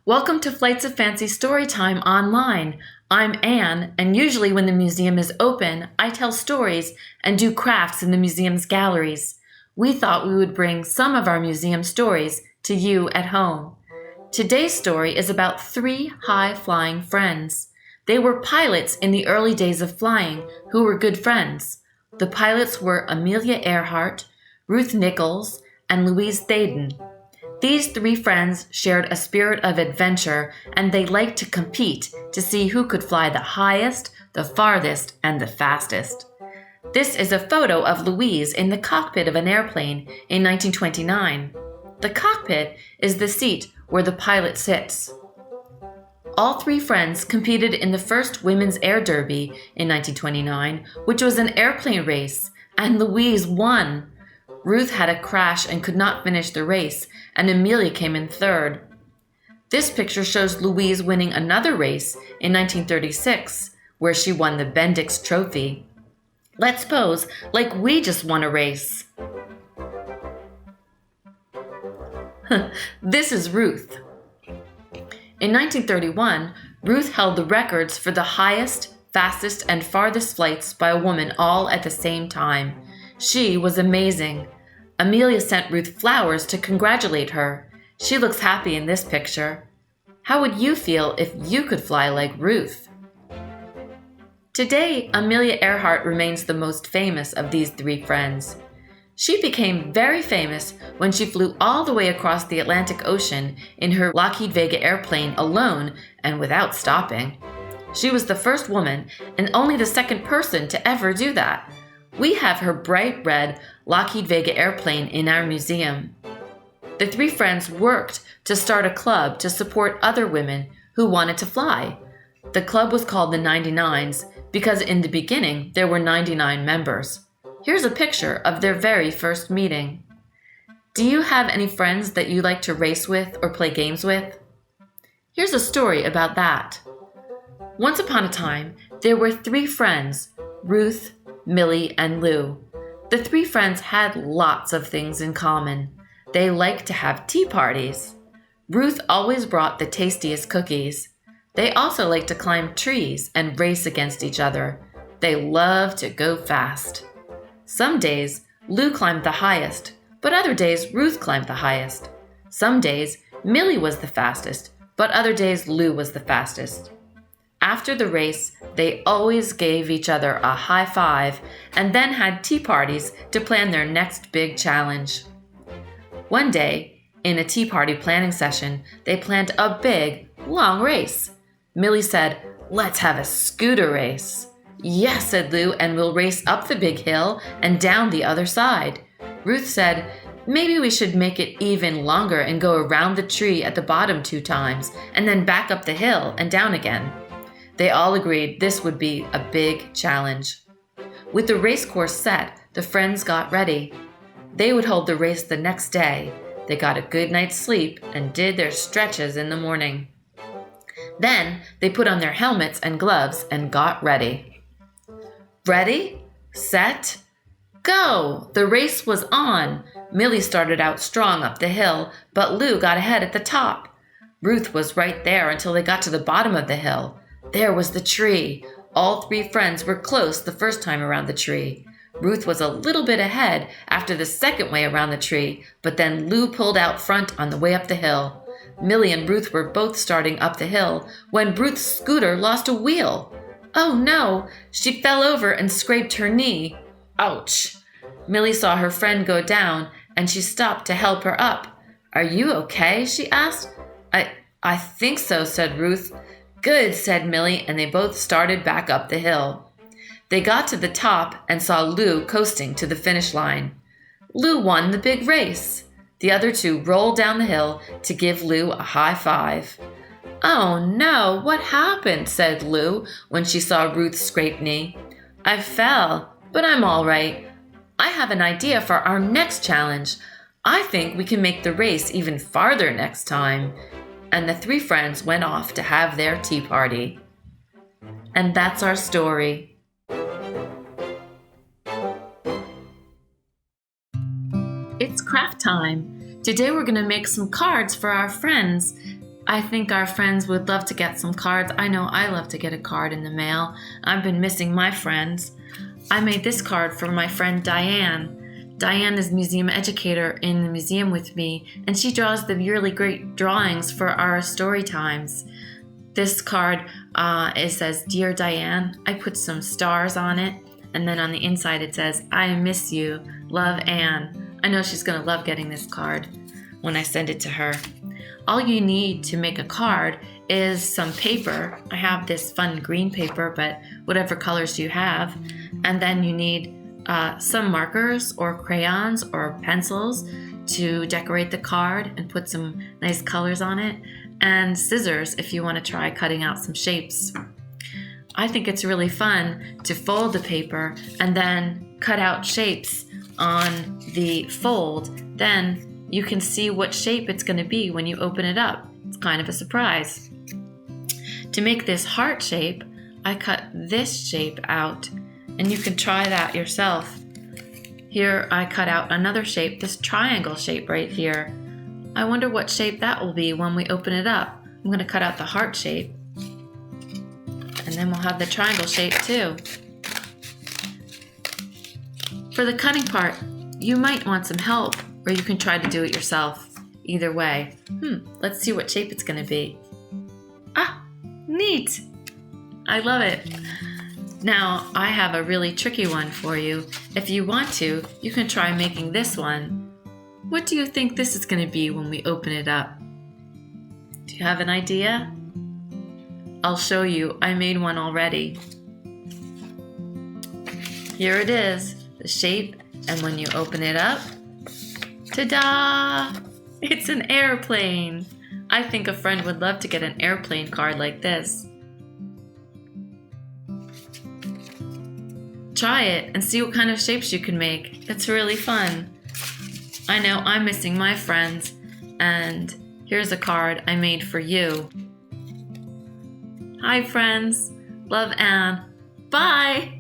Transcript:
Welcome to Flights of Fancy Storytime online. I'm Ann, and usually when the museum is open, I tell stories and do crafts in the museum's galleries. We thought we would bring some of our museum stories to you at home. Today's story is about three high-flying friends. They were pilots in the early days of flying who were good friends. The pilots were Amelia Earhart, Ruth Nichols, and Louise Thaden. These three friends shared a spirit of adventure, and they liked to compete to see who could fly the highest, the farthest, and the fastest. This is a photo of Louise in the cockpit of an airplane in 1929. The cockpit is the seat where the pilot sits. All three friends competed in the first Women's Air Derby in 1929, which was an airplane race, and Louise won. Ruth had a crash and could not finish the race, and Amelia came in third. This picture shows Louise winning another race in 1936, where she won the Bendix Trophy. Let's pose like we just won a race. This is Ruth. In 1931, Ruth held the records for the highest, fastest, and farthest flights by a woman all at the same time. She was amazing. Amelia sent Ruth flowers to congratulate her. She looks happy in this picture. How would you feel if you could fly like Ruth? Today, Amelia Earhart remains the most famous of these three friends. She became very famous when she flew all the way across the Atlantic Ocean in her Lockheed Vega airplane alone and without stopping. She was the first woman and only the second person to ever do that. We have her bright red Lockheed Vega airplane in our museum. The three friends worked to start a club to support other women who wanted to fly. The club was called the 99s because in the beginning there were 99 members. Here's a picture of their very first meeting. Do you have any friends that you like to race with or play games with? Here's a story about that. Once upon a time, there were three friends, Ruth, Millie, and Lou. The three friends had lots of things in common. They liked to have tea parties. Ruth always brought the tastiest cookies. They also liked to climb trees and race against each other. They loved to go fast. Some days, Lou climbed the highest, but other days, Ruth climbed the highest. Some days, Millie was the fastest, but other days, Lou was the fastest. After the race, they always gave each other a high five and then had tea parties to plan their next big challenge. One day, in a tea party planning session, they planned a big, long race. Millie said, "Let's have a scooter race." "Yes," said Lou, "and we'll race up the big hill and down the other side." Ruth said, "Maybe we should make it even longer and go around the tree at the bottom 2 times and then back up the hill and down again." They all agreed this would be a big challenge. With the race course set, the friends got ready. They would hold the race the next day. They got a good night's sleep and did their stretches in the morning. Then they put on their helmets and gloves and got ready. Ready, set, go! The race was on. Millie started out strong up the hill, but Lou got ahead at the top. Ruth was right there until they got to the bottom of the hill. There was the tree. All three friends were close the first time around the tree. Ruth was a little bit ahead after the second way around the tree, but then Lou pulled out front on the way up the hill. Millie and Ruth were both starting up the hill when Ruth's scooter lost a wheel. Oh no! She fell over and scraped her knee. Ouch! Millie saw her friend go down and she stopped to help her up. "Are you okay?" she asked. I think so," said Ruth. "Good," said Millie, and they both started back up the hill. They got to the top and saw Lou coasting to the finish line. Lou won the big race. The other two rolled down the hill to give Lou a high five. "Oh no, what happened?" said Lou when she saw Ruth's scraped knee. "I fell, but I'm all right. I have an idea for our next challenge. I think we can make the race even farther next time." And the three friends went off to have their tea party. And that's our story. It's craft time. Today we're going to make some cards for our friends. I think our friends would love to get some cards. I know I love to get a card in the mail. I've been missing my friends. I made this card for my friend Diane. Diane is museum educator in the museum with me, and she draws the really great drawings for our story times. This card, it says, "Dear Diane." I put some stars on it, and then on the inside it says, "I miss you. Love, Ann." I know she's going to love getting this card when I send it to her. All you need to make a card is some paper. I have this fun green paper, but whatever colors you have. And then you need some markers or crayons or pencils to decorate the card and put some nice colors on it, and scissors if you want to try cutting out some shapes. I think it's really fun to fold the paper and then cut out shapes on the fold. Then you can see what shape it's going to be when you open it up. It's kind of a surprise. To make this heart shape, I cut this shape out, and you can try that yourself. Here I cut out another shape, this triangle shape right here. I wonder what shape that will be when we open it up. I'm going to cut out the heart shape, and then we'll have the triangle shape too. For the cutting part, you might want some help, or you can try to do it yourself. Either way. Let's see what shape it's going to be. Ah, neat! I love it. Now, I have a really tricky one for you. If you want to, you can try making this one. What do you think this is going to be when we open it up? Do you have an idea? I'll show you. I made one already. Here it is, the shape, and when you open it up, ta-da! It's an airplane. I think a friend would love to get an airplane card like this. Try it and see what kind of shapes you can make. It's really fun. I know I'm missing my friends, and here's a card I made for you. Hi friends. Love, Ann. Bye!